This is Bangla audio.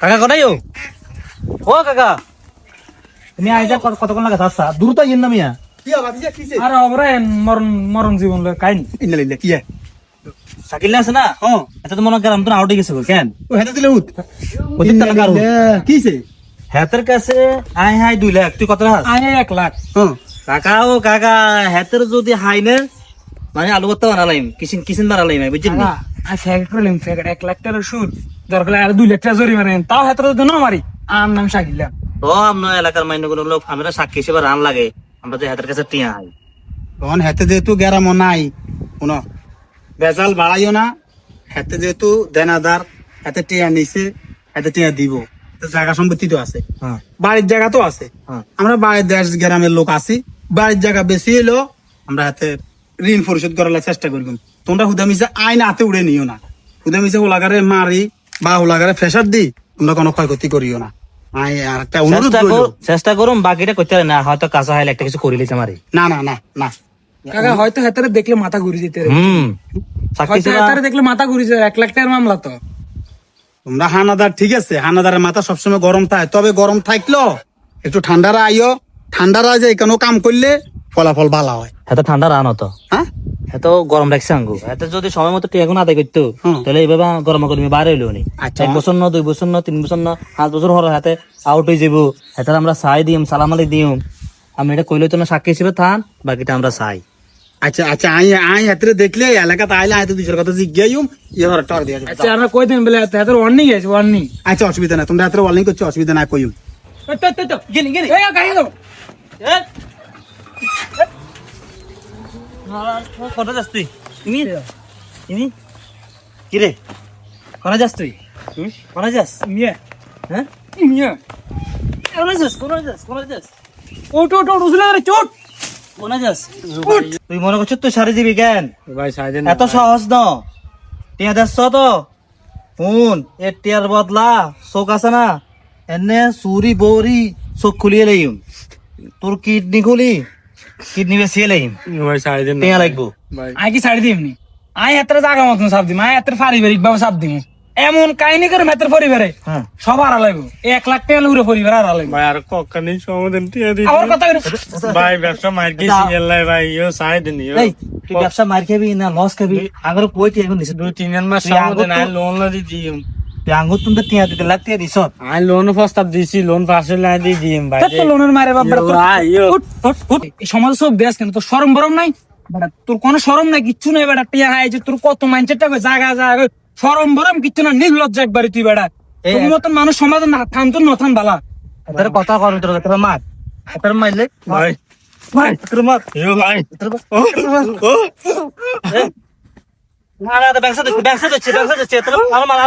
কাকা কোথায় ও কাকা তুমি আইজা কতক্ষণ লাগে আসছা দ্রুত ইন না মিয়া আর আমরা মরণ মরণ জীবন লয় কাহিনী ইন্নালিল্লাহ কি সাকিল আছে না এটা তো মনে করাম তো আউটে গেছে কেন ও হেতা দিলে উঠ ওদের টাকা কারো কিছে হেতের কাছে আয় হাই 2 লাখ তুই কত হাস আয় 1 লাখ কাকা ও কাকা হেতের যদি হাই না মানে আলু ভর্তা বানালাম কিসিন বানালাম বুঝছেন না আই ফেক করলাম ফেক 1 লাখ টাকার সুদ দরকার আর 2 লাখ টাকা জরিমানা তাও হাতের জন্য মারি আর নাম শাকিলা তো আমরা এলাকার মাইন্ডগুলো লোক আমরা সাক্ষী হিসেবে রান লাগে আমরা তো হেতের কাছে টিয়া হাই তখন হেতে যেহেতু গেরাম নাই শুনো বেজাল বাড়াইও না হেতে যেহেতু দেনাদার হেতে টিয়া নিছে হেতে টিয়া দিব জায়গা সম্পত্তি তো আছে বাড়ির জায়গা তো আছে আমরা বাড়ির দেশ গ্রামের লোক আছি বাড়ির জায়গা বেশি এলো আমরা হাতে ঋণ পরিশোধ করার চেষ্টা করব তোমরা হুদা মিশে আইন হাতে উড়ে নিও না হুদা মিশে ওলাগারে মারি বা ওলাগারে ফেসার দি তোমরা কোনো ক্ষয়ক্ষতি করিও না আই আর একটা অনুরোধ চেষ্টা করুন বাকিটা করতে পারে না হয়তো কাঁচা হাইলে একটা কিছু করে লিতে মারি না না না না কাকা হয়তো হাতের দেখলে মাথা ঘুরে যেতে সাক্ষী হয়তো হাতের দেখলে মাথা ঘুরে যায় 1 লাখ টাকার মামলা তো তোমরা হানাদার ঠিক আছে হানাদারের মাথা সবসময় গরম থাকে তবে গরম থাকলো একটু ঠান্ডারা আইও ঠান্ডারা যে কোনো কাম করলে ফলাফল ভালো হয় এত ঠান্ডা রান হতো হ্যাঁ এত গরম রাখছে আঙ্গু এত যদি সময় মতো টিয়া আদায় করতো তাহলে এইভাবে গরম গরমে বাইরে হইলো নি আচ্ছা। 1 বছর না 2 বছর না 3 বছর না 5 বছর হওয়ার হাতে আউট হয়ে যাবো হাতে আমরা চাই দিম সালাম আলাই দিম আমি এটা কইলে তো না সাক্ষী হিসেবে থান বাকিটা আমরা চাই আচ্ছা আচ্ছা আই হাতে দেখলে এলাকাতে আইলে আয় তো দুজোর কথা জিজ্ঞাইম এবার টার দিয়ে আচ্ছা আমরা কই দিন বলে হাতের ওয়ার্নিং আছে ওয়ার্নিং আচ্ছা অসুবিধা নাই তোমরা হাতে ওয়ার্নিং করছো অসুবিধা নাই কইম তো গিনি গিনি এই কাহি দাও কত যাস তুই ইনি কি রে কোনা যাস তুই কোনা যাস মিয়া হ্যাঁ মিয়া কোনা যাস ওট ওট ওট উসলে রে চোট কোনা যাস তুই মনে করছিস তুই সারি দিবি কেন ভাই সাইদেন এত সহজ ন টিয়া দেখছ তো শুন এ টিয়ার বদলা চোখ আছে না এনে চুরি বৌরি চোখ খুলিয়ে লাইম তোর কিডনি খুলি কিডনি বেছিয়ে লাইম ভাই সাইদেন টিয়া লাগবো আই কি ছাড়ি দিমনি আই হাতের জায়গা মতন সাপ দিম আই হাতের পারিবারিক ভাবে সাপ দিম এমন কাহিনী করে হাতের পরিবারে হ্যাঁ সব হারা লাগবে 1 লাখ টাকা লুরে পরিবার হারা লাগবে ভাই আর কখনই সমাধান টিয়া দিই আমার কথা ভাই ব্যবসা মার কি সিঙ্গেল লাই ভাই ইও সাই দেন ইও এই তুই ব্যবসা মার খাবি না লস খাবি আগর কই তুই এখন নিছিস 2-3 মাস সমাধান আই লোন লা দিম তুই আঙ্গুর তুমি টিয়া দিতে লাগতে দিছ আই লোন প্রস্তাব দিছি লোন পাশে লাই দিম ভাই তো লোনের মারে বাবা ভাই ইও এই সমাজ সব দেশ কেন তোর শরম বরম নাই বেটা তোর কোনো শরম নাই কিচ্ছু নাই বেটা টিয়া হাই যে তোর কত মাইন্ডসেট টাকা জায়গা জায়গা শরম বরম কিচ্ছু না নির্লজ্জ একবারে তুই বেটা তোর মতন মানুষ সমাজে না থাম তো নথান বালা তোর কথা কর তোর মার তোর মারলে ভাই ভাই তোর মার ইও ভাই না না ব্যবসা দিচ্ছে তোর আরো মার